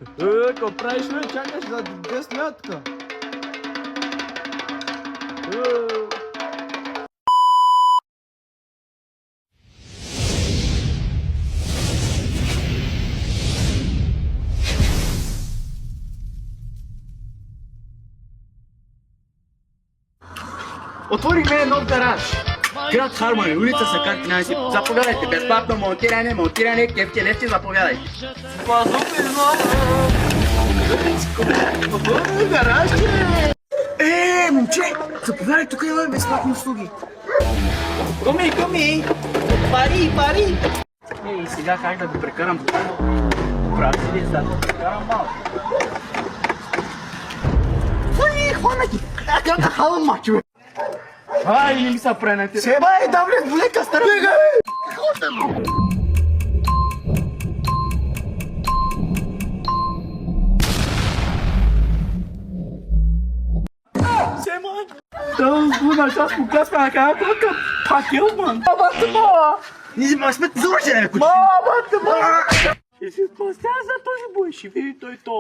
Какво правиш, бе? Чакаш за 10 лятка. Отворихме нов гараж. Град Хармони, улица Сакар 13. Заповядайте, безплатно монтиране, кефти лефти, заповядайте. Отворихме гараж, че? Момче, заповядай, тук имаме безплатни услуги. Коми! Пари! Ей, сега как да го прекарам? Прави ли, за да го прекарам малко? Хвана ги! Как да халам мачо? Ай, не ми са пренете. Себа е, да влез, болека стара. Sema! Então, nós só com classe pra cá, coloca paqueu, mano. Bate boa! Nisi mas met zorge ne kut. Bate boa! Esse poste asa to je boishi, vi to je to.